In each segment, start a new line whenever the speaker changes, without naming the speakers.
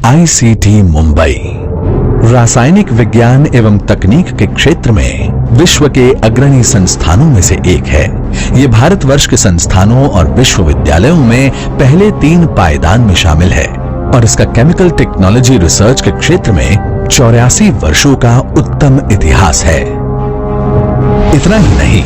ICT Mumbai रासायनिक विज्ञान एवं तकनीक के क्षेत्र में विश्व के अग्रणी संस्थानों में से एक है। ये भारतवर्ष के संस्थानों और विश्वविद्यालयों में पहले 3 पायदान में शामिल है और इसका केमिकल टेक्नोलॉजी रिसर्च के क्षेत्र में 84 वर्षों का उत्तम इतिहास है। इतना ही नहीं,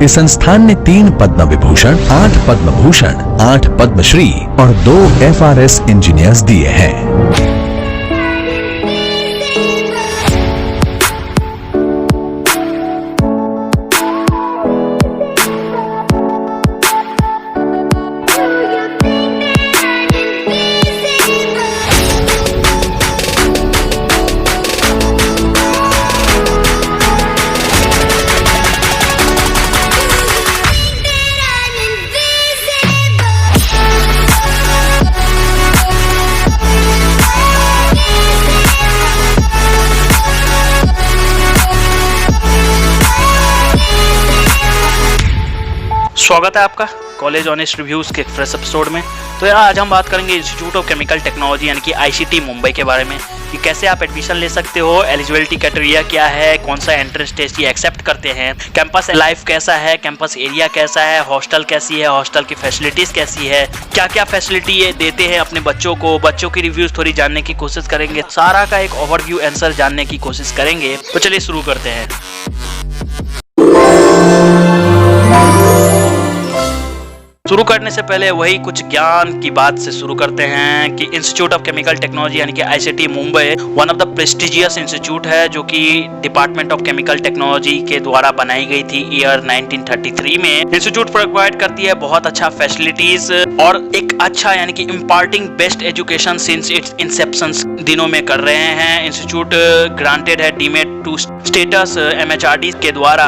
इस संस्थान ने 3 पद्म विभूषण, 8 पद्म भूषण, 8 पद्मश्री और 2 FRS इंजीनियर्स दिए हैं।
स्वागत है आपका कॉलेज ऑनेस्ट रिव्यूज के फ्रेश एपिसोड में। तो यार आज हम बात करेंगे इंस्टीट्यूट ऑफ केमिकल टेक्नोलॉजी यानी कि आईसीटी मुंबई के बारे में कि कैसे आप एडमिशन ले सकते हो, एलिजिबिलिटी क्राइटेरिया क्या है, कौन सा एंट्रेंस टेस्ट ये एक्सेप्ट करते हैं, कैंपस लाइफ कैसा है, कैंपस एरिया कैसा है, हॉस्टल कैसी है, हॉस्टल की फैसिलिटीज कैसी है, क्या क्या फैसिलिटी ये देते हैं अपने बच्चों को, बच्चों की रिव्यूज थोड़ी जानने की कोशिश करेंगे, सारा का एक ओवरव्यू आंसर जानने की कोशिश करेंगे। तो चलिए शुरू करते हैं। शुरू करने से पहले वही कुछ ज्ञान की बात से शुरू करते हैं कि इंस्टीट्यूट ऑफ केमिकल टेक्नोलॉजी यानी कि ICT Mumbai one of the prestigious institute है जो कि डिपार्टमेंट ऑफ केमिकल टेक्नोलॉजी के द्वारा बनाई गई थी ईयर 1933 में। इंस्टीट्यूट प्रोवाइड करती है बहुत अच्छा फैसिलिटीज और एक अच्छा यानी कि imparting best education since its inception दिनों में कर रहे हैं। इंस्टीट्यूट ग्रांटेड है डीमेट टू स्टेटस MHRD के द्वारा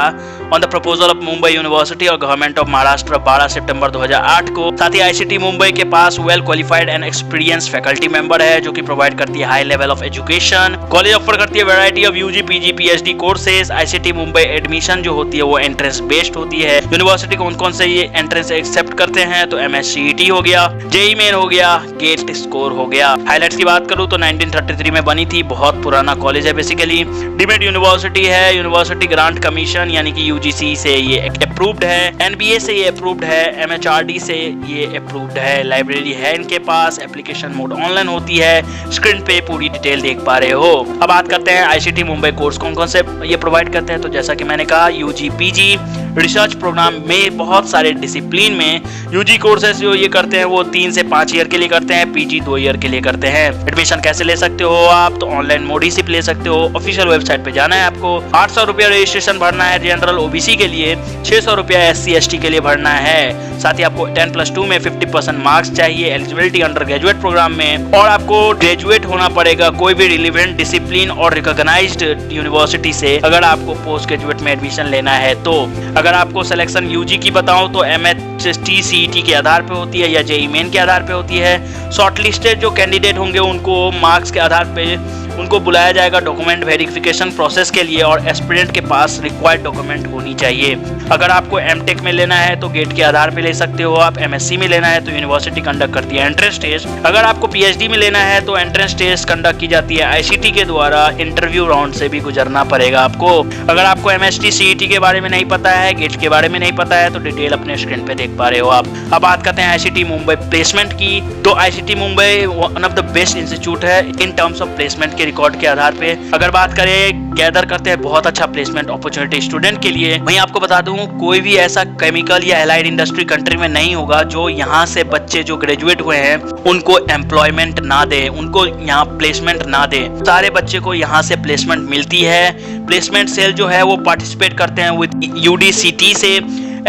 on the proposal of Mumbai university और गवर्नमेंट ऑफ महाराष्ट्र 12 सितंबर 2008 को। साथ ही आईसीटी मुंबई के पास well qualified and experience faculty member है जो कि प्रोवाइड करती है high level of education. College offer करती है variety of UG PG PhD courses. ICT Mumbai admission जो होती है वो एंट्रेंस बेस्ड होती है। यूनिवर्सिटी कौन कौन से ये एंट्रेंस एक्सेप्ट करते हैं तो MSCET हो गया, JEE मेन हो गया, गेट स्कोर हो गया। हाईलाइट्स की बात करूं तो 1933 में बनी थी, बहुत पुराना कॉलेज है बेसिकली। डीमेट यूनिवर्सिटी है, यूनिवर्सिटी ग्रांट कमीशन यानी कि UGC से ये अप्रूव्ड है, NBA से ये अप्रूव्ड है, MHRD से ये अप्रूव्ड है। लाइब्रेरी है इनके पास, एप्लीकेशन मोड ऑनलाइन होती है। स्क्रीन पे पूरी डिटेल देख पा रहे हो। अब बात करते हैं आईसीटी मुंबई कोर्स कौन कौन से ये प्रोवाइड करते हैं। तो जैसा कि मैंने कहा UG PG रिसर्च प्रोग्राम में बहुत सारे डिसिप्लिन में UG कोर्सेज जो ये करते हैं वो 3 से 5 ईयर के लिए करते हैं, PG 2 ईयर के लिए करते हैं। एडमिशन कैसे ले सकते हो आप तो ऑनलाइन मोड ही सिर्फ ले सकते हो। ऑफिशियल वेबसाइट पे जाना है आपको, 800 रुपया रजिस्ट्रेशन भरना है जनरल OBC के लिए, 600 रुपया SC ST के लिए भरना है। साथ ही आपको 10+2 में 50% मार्क्स चाहिए, एलिजिबिलिटी अंडर ग्रेजुएट प्रोग्राम में, और आपको ग्रेजुएट होना पड़ेगा कोई भी रिलेवेंट डिसिप्लिन और रिकॉग्नाइज्ड यूनिवर्सिटी से अगर आपको पोस्ट ग्रेजुएट में एडमिशन लेना है। तो अगर आपको सिलेक्शन UG की बताऊं तो MHT CET के आधार पे होती है या JEE मेन के आधार पे होती है। शॉर्टलिस्टेड जो कैंडिडेट होंगे उनको मार्क्स के आधार पे उनको बुलाया जाएगा डॉक्यूमेंट वेरिफिकेशन प्रोसेस के लिए और एस्पिरेंट के पास रिक्वायर्ड डॉक्यूमेंट होनी चाहिए। अगर आपको MTech में लेना है तो गेट के आधार पे ले सकते हो आप, MSc में लेना है तो यूनिवर्सिटी कंडक्ट करती है एंट्रेंस टेस्ट। अगर आपको PhD में लेना है तो एंट्रेंस टेस्ट कंडक्ट की जाती है आईसीटी के द्वारा, इंटरव्यू राउंड से भी गुजरना पड़ेगा आपको। अगर आपको MST CET के बारे में नहीं पता है, गेट के बारे में नहीं पता है तो डिटेल अपने स्क्रीन पे देख पा रहे हो आप। अब बात करते हैं आईसीटी मुंबई प्लेसमेंट की। तो ICT Mumbai one of the best institute है इन टर्म्स ऑफ प्लेसमेंट के रिकॉर्ड के आधार पे। अगर बात करें गैदर करते हैं बहुत अच्छा प्लेसमेंट अपॉर्चुनिटी स्टूडेंट के लिए। वहीं आपको बता दूं कोई भी ऐसा केमिकल या एलाइड इंडस्ट्री कंट्री में नहीं होगा जो यहाँ से बच्चे जो ग्रेजुएट हुए हैं उनको एम्प्लॉयमेंट ना दे, उनको यहाँ प्लेसमेंट ना दे। सारे बच्चे को यहाँ से प्लेसमेंट मिलती है। प्लेसमेंट सेल जो है वो पार्टिसिपेट करते हैं विद UDCT से,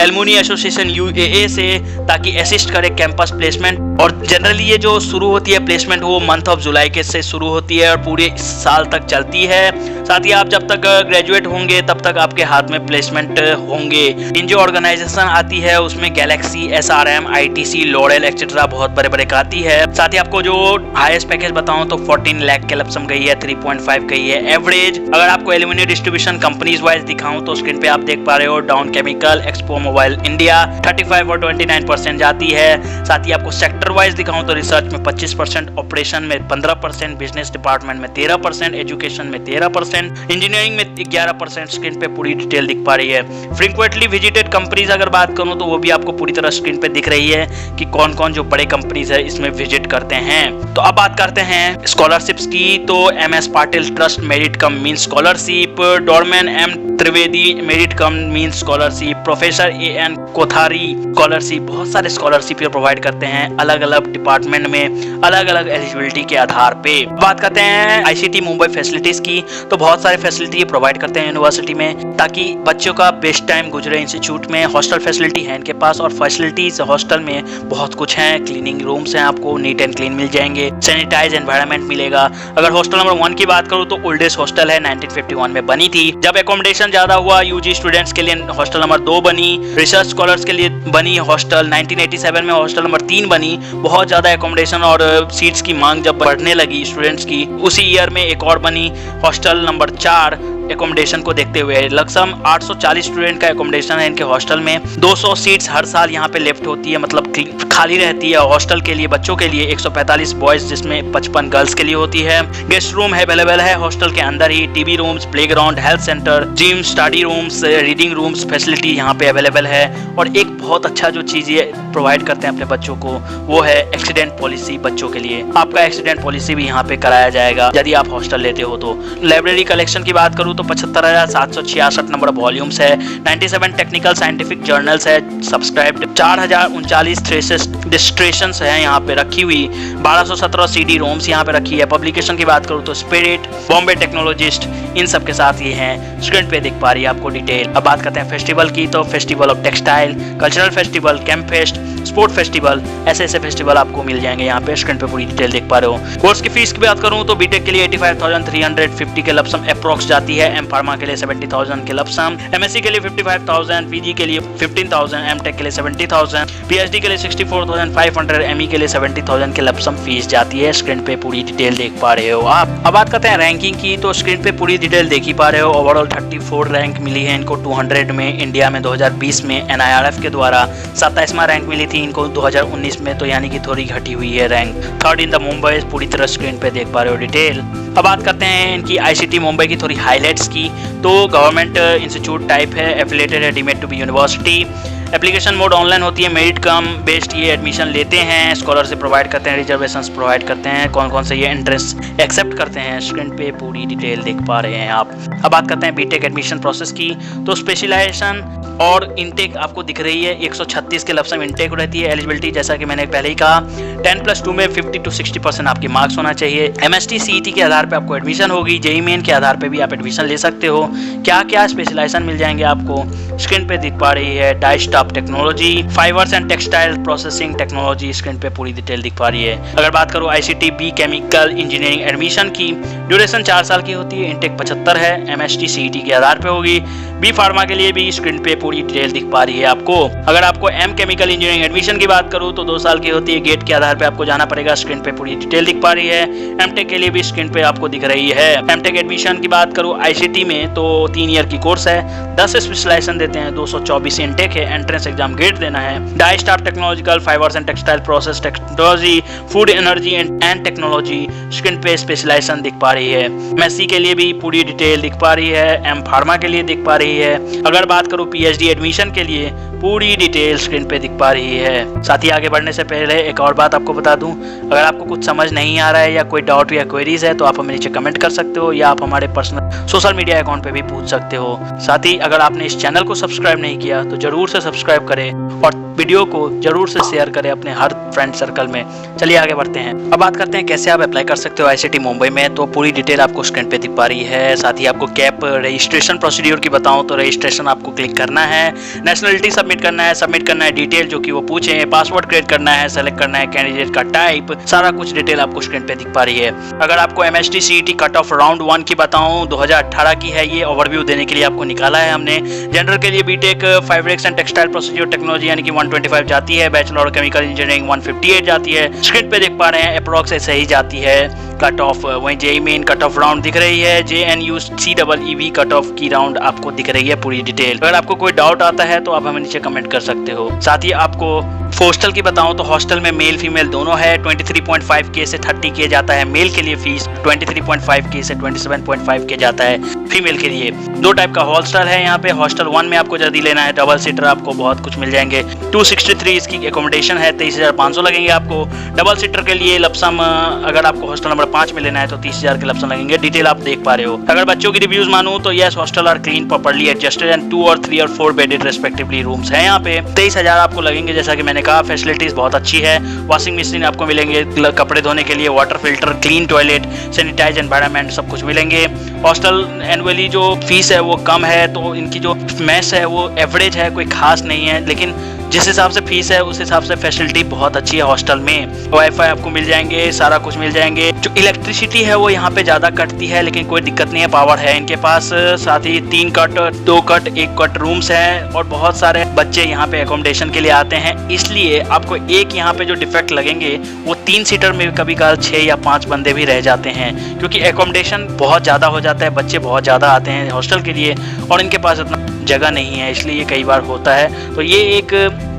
एलुमनी एसोसिएशन UAA से, ताकि असिस्ट करे कैंपस प्लेसमेंट। और जनरली ये जो शुरू होती है प्लेसमेंट वो मंथ ऑफ जुलाई के से शुरू होती है और पूरे साल तक चलती है। साथ ही आप जब तक ग्रेजुएट होंगे तब तक आपके हाथ में प्लेसमेंट होंगे। इन जो ऑर्गेनाइजेशन आती है उसमें Galaxy, SRM, ITC, laurel etcetera बहुत बड़े बड़े का आती है। साथ ही आपको जो हाईएस्ट पैकेज बताऊं तो 14 लाख के लमसम गई है, 3.5 गई है एवरेज। अगर आपको एल्यूमिनियम डिस्ट्रीब्यूशन कंपनीज वाइज दिखाऊं तो स्क्रीन पे आप देख पा रहे हो down chemical, expo automobile India 35 और 29% जाती है। साथ ही आपको सेक्टर वाइज दिखाऊं तो रिसर्च में 25%, ऑपरेशन में 15%, बिजनेस डिपार्टमेंट में 13%, एजुकेशन में 13%, इंजीनियरिंग में 11%। स्क्रीन पे पूरी डिटेल दिख पा रही है। फ्रीक्वेंटली विजिटेड कंपनीज अगर बात करूं तो वो भी आपको पूरी तरह स्क्रीन पे दिख रही है कि कौन कौन जो बड़े कंपनीज है इसमें विजिट करते हैं। तो अब बात करते हैं स्कॉलरशिप्स की। तो MS Patil trust merit cum means scholarship, Dorman M Trivedi merit cum means scholarship, professor AN Kothari scholarship, बहुत सारे स्कॉलरशिप ये प्रोवाइड करते हैं अलग अलग डिपार्टमेंट में अलग अलग एलिजिबिलिटी के आधार पे। बात करते हैं ICT मुंबई फैसिलिटीज की, तो बहुत सारे फैसिलिटी ये प्रोवाइड करते हैं यूनिवर्सिटी में ताकि बच्चों का बेस्ट टाइम गुजरे इंस्टीट्यूट में। हॉस्टल फैसिलिटी है इनके पास और फैसिलिटीज हॉस्टल में बहुत कुछ है। क्लीनिंग रूम्स हैं, आपको नीट एंड क्लीन मिल जाएंगे, सैनिटाइज एनवायरनमेंट मिलेगा। अगर हॉस्टल नंबर 1 की बात करूँ तो ओल्डेस्ट हॉस्टल है, 1951 में बनी थी। जब एकोमोडेशन ज्यादा हुआ UG स्टूडेंट्स के लिए हॉस्टल नंबर 2 बनी, रिसर्च स्कॉलर्स के लिए बनी हॉस्टल 1987 में हॉस्टल नंबर 3 बनी। बहुत ज्यादा एकोमोडेशन और सीट्स की मांग जब बढ़ने लगी स्टूडेंट्स की, उसी ईयर में एक और बनी हॉस्टल नंबर 4 एकोमोडेशन को देखते हुए। लगभग 840 स्टूडेंट का एकोमोडेशन है इनके हॉस्टल में। 200 सीट्स हर साल यहाँ पे लेफ्ट होती है, मतलब खाली रहती है हॉस्टल के लिए बच्चों के लिए। 145 बॉयज जिसमें 55 गर्ल्स के लिए होती है। गेस्ट रूम है अवेलेबल है हॉस्टल के अंदर ही। TV rooms, playground, health centre, gym, study rooms, reading rooms facility यहाँ पे अवेलेबल है। और एक बहुत अच्छा जो चीज ये प्रोवाइड करते हैं अपने बच्चों को वो है एक्सीडेंट पॉलिसी बच्चों के लिए। आपका एक्सीडेंट पॉलिसी भी यहाँ पे कराया जाएगा यदि आप हॉस्टल लेते हो तो। लाइब्रेरी कलेक्शन की बात करूँ तो 75,766 नंबर ऑफ वॉल्यूम्स है, 97 टेक्निकल साइंटिफिक जर्नल्स है सब्सक्राइब्ड, 4039 डिस्ट्रेशंस है यहाँ पे रखी हुई, 1217 CD रोम्स यहाँ पे रखी है। पब्लिकेशन की बात करूँ तो स्पिरिट, बॉम्बे टेक्नोलॉजिस्ट, इन सब के साथ ये हैं। स्क्रीन पे देख पा रही है आपको डिटेल। अब बात करते हैं फेस्टिवल की, तो festival of textile, cultural festival, camp fest, sport festival, ऐसे ऐसे फेस्टिवल आपको मिल जाएंगे यहाँ पे। स्क्रीन पे पूरी डिटेल देख पा रहे हो। कोर्स की फीस की बात करूँ तो बीटेक के लिए 85,350 के लपसम अप्रोक्स जाती है, एम फार्मा के लिए 70,000 के लपसम, MSc के लिए 55,000, PG के लिए 15,000, MTech के लिए 70,000, PhD के लिए 64,500, ME के लिए 70,000 के लपसम फीस जाती है। स्क्रीन पे पूरी डिटेल देख पा रहे हो आप। अब बात करते हैं रैंकिंग की, तो स्क्रीन पे पूरी डिटेल देख ही पा रहे हो। ओवरऑल 34 रैंक मिली है इनको 200 में। इंडिया में 2020 में NIRF के द्वारा 27वां रैंक मिली थी इनको 2019 में, तो यानी कि थोड़ी घटी हुई है rank. Third in the Mumbai, पूरी तरह स्क्रीन पे देख पा रहे हो डिटेल। अब बात करते हैं इनकी ICT मुंबई की थोड़ी हाईलाइट्स की, तो गवर्नमेंट इंस्टीट्यूट टाइप है, एफिलिएटेड है deemed to be university, application mode online होती है, मेरिट कम बेस्ड ये एडमिशन लेते हैं, स्कॉलरशिप प्रोवाइड करते हैं, रिजर्वेशंस प्रोवाइड करते हैं, कौन कौन से ये एंट्रेंस एक्सेप्ट करते हैं। स्क्रीन पे पूरी डिटेल देख पा रहे हैं आप। अब बात करते हैं बीटेक एडमिशन प्रोसेस की, तो स्पेशलाइजेशन और इनटेक आपको दिख रही है। 136 के लपसम इनटेक रहती है। एलिजिबिलिटी जैसा कि मैंने पहले ही कहा 10+2 में 50 to 60% आपके मार्क्स होना चाहिए। MST CET के आधार पे आपको एडमिशन होगी, JEE मेन के आधार पे भी आप एडमिशन ले सकते हो। क्या क्या स्पेशलाइजेशन मिल जाएंगे आपको स्क्रीन पे दिख पा रही है। Dyestuff technology, fibres and textile processing technology, screen पे पूरी डिटेल दिख पा रही है। अगर बात करूँ ICT B chemical engineering admission की, ड्यूरेशन 4 साल की होती है, इनटेक 75 है, MST CET के आधार पे होगी। B फार्मा के लिए भी स्क्रीन पे पूरी डिटेल दिख पा रही है आपको। अगर आपको M केमिकल इंजीनियरिंग एडमिशन की बात करूँ तो 2 साल की होती है, गेट के आधार पे आपको जाना पड़ेगा। स्क्रीन पे पूरी डिटेल दिख पा रही है। MTech के लिए भी स्क्रीन पे आपको दिख रही है। MTech एडमिशन की बात करूँ ICT में तो 3 ईयर की कोर्स है, 10 स्पेशलाइजेशन देते हैं, 224 इनटेक है, एंट्रेंस एग्जाम गेट देना है। Dyestuff technological, fibres and textile process technology, food energy and technology, screen पे स्पेशलाइजेशन दिख पा रही है। MSc के लिए भी पूरी डिटेल दिख पा रही है। M फार्मा के लिए दिख पा रही है। अगर बात करूँ PhD एडमिशन के लिए पूरी डिटेल स्क्रीन पे दिख पा रही है। साथ ही आगे बढ़ने से पहले एक और बात आपको बता दूं, अगर आपको कुछ समझ नहीं आ रहा है या कोई डाउट या क्वेरीज है तो आप हमें नीचे कमेंट कर सकते हो या आप हमारे पर्सनल सोशल मीडिया अकाउंट पे भी पूछ सकते हो। साथ ही अगर आपने इस चैनल को सब्सक्राइब नहीं किया तो जरूर से सब्सक्राइब करें और वीडियो को जरूर से शेयर करें अपने हर फ्रेंड सर्कल में। चलिए आगे बढ़ते हैं। अब बात करते हैं कैसे आप अप्लाई कर सकते हो ICT मुंबई में, तो पूरी डिटेल आपको स्क्रीन पे दिख पा रही है। साथ ही आपको कैप रजिस्ट्रेशन प्रोसीड्यूर की बताऊं तो रजिस्ट्रेशन आपको क्लिक करना है, नेशनलिटी सबमिट करना है डिटेल जो कि वो पूछे, पासवर्ड क्रिएट करना है, सेलेक्ट करना है कैंडिडेट का टाइप, सारा कुछ डिटेल आपको स्क्रीन पे दिख पा रही है। अगर आपको MST CET cut off round 1 की बताऊं 2018 की है, ये ओवरव्यू देने के लिए आपको निकाला है हमने। जनरल के लिए BTech fabrics and textile procedure technology यानी कि 125 जाती है, बैचलर केमिकल इंजीनियरिंग 158 जाती है। स्क्रीन पे देख पा रहे हैं अप्रोक्स ऐसे ही जाती है। कट ऑफ, वहीं JEE main cut off round दिख रही है, JNU CEEV कट ऑफ की राउंड आपको दिख रही है पूरी डिटेल। अगर आपको कोई डाउट आता है तो आप हमें नीचे कमेंट कर सकते हो। साथ ही आपको हॉस्टल की बताऊं तो हॉस्टल में मेल फीमेल दोनों है। 23.5K से 30K जाता है मेल के लिए फीस, 23.5K से 27.5K जाता है फीमेल के लिए। दो टाइप का हॉस्टल है यहाँ पे। हॉस्टल 1 में आपको जल्दी लेना है डबल सीटर, आपको बहुत कुछ मिल जाएंगे। 263 इसकी एकोमोडेशन है, 23,500 लगेंगे आपको। डबल सीटर के लिए लपसम अगर आपको हॉस्टल नंबर 5 में लेना है तो 30,000 के लपसम लगेंगे। डिटेल आप देख पा रहे हो। अगर बच्चों की रिव्यूज मानूं तो yes, hostel are clean, properly adjusted and 2 और 3 और 4 बेडेड रेस्पेक्टिवली रूम्स हैं यहाँ पे। 23,000 आपको लगेंगे। जैसा कि मैंने कहा, फैसिलिटीज बहुत अच्छी है। वॉशिंग मशीन आपको मिलेंगे कपड़े धोने के लिए, water filter, clean toilet, sanitise environment, सब कुछ मिलेंगे। हॉस्टल एनुअली जो फीस है वो कम है, तो इनकी जो मेस है वो एवरेज है, कोई खास नहीं है, लेकिन जिस हिसाब से फीस है उस हिसाब से फैसिलिटी बहुत अच्छी है हॉस्टल में। वाईफाई आपको मिल जाएंगे, सारा कुछ मिल जाएंगे। जो इलेक्ट्रिसिटी है वो यहाँ पे ज़्यादा कटती है, लेकिन कोई दिक्कत नहीं है, पावर है इनके पास। साथ ही 3 कट, 2 कट, 1 कट रूम्स हैं और बहुत सारे बच्चे यहाँ पे एकोमोडेशन के लिए आते हैं। इसलिए आपको एक यहाँ पे जो डिफेक्ट लगेंगे वो 3 सीटर में कभी कभार 6 या 5 बंदे भी रह जाते हैं, क्योंकि एकोमोडेशन बहुत ज़्यादा हो जाता है, बच्चे बहुत ज़्यादा आते हैं हॉस्टल के लिए और इनके पास इतना जगह नहीं है, इसलिए ये कई बार होता है। तो ये एक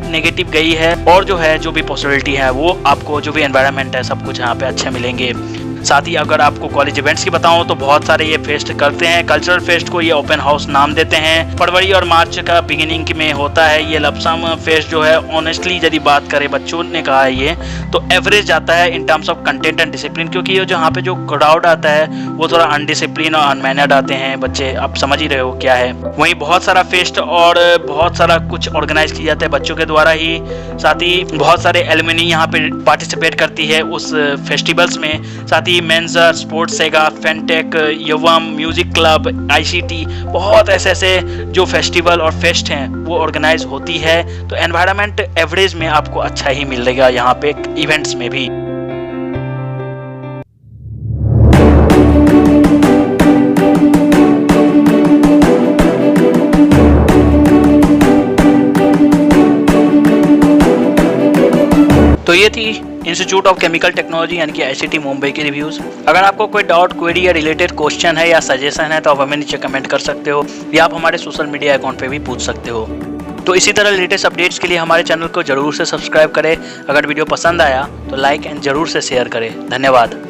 नेगेटिव गई है। और जो है, जो भी पॉसिबिलिटी है वो आपको, जो भी एनवायरनमेंट है, सब कुछ यहाँ पे अच्छे मिलेंगे। साथ ही अगर आपको कॉलेज इवेंट्स की बताऊं तो बहुत सारे ये फेस्ट करते हैं। कल्चरल फेस्ट को ये ओपन हाउस नाम देते हैं। फरवरी और मार्च का बिगिनिंग में होता है ये लपसम फेस्ट जो है। ऑनेस्टली यदि बात करें, बच्चों ने कहा है ये तो एवरेज जाता है in terms of content and discipline, क्योंकि ये जो यहाँ पे जो क्राउड आता है वो थोड़ा अनडिसिप्लिन और अनमैनर्ड आते हैं बच्चे, आप समझ ही रहे हो क्या है। वहीं बहुत सारा फेस्ट और बहुत सारा कुछ ऑर्गेनाइज किया जाता है बच्चों के द्वारा ही। साथ ही बहुत सारे एलुमनी यहाँ पे पार्टिसिपेट करती है उस फेस्टिवल्स में। साथ ही मेंजर, स्पोर्ट्स, सेगा, फेंटेक, युवम, म्यूजिक क्लब, ICT, बहुत ऐसे जो फेस्टिवल और फेस्ट हैं वो ऑर्गेनाइज होती है। तो एनवायरनमेंट एवरेज में आपको अच्छा ही मिलेगा यहाँ पे इवेंट्स में भी। तो ये थी इंस्टीट्यूट ऑफ केमिकल टेक्नोलॉजी यानी कि ICT मुंबई की रिव्यूज़। अगर आपको कोई डाउट, क्वेरी या रिलेटेड क्वेश्चन है या सजेशन है तो आप हमें नीचे कमेंट कर सकते हो या आप हमारे सोशल मीडिया अकाउंट पे भी पूछ सकते हो। तो इसी तरह लेटेस्ट अपडेट्स के लिए हमारे चैनल को जरूर से सब्सक्राइब करें। अगर वीडियो पसंद आया तो लाइक एंड जरूर से शेयर करें। धन्यवाद।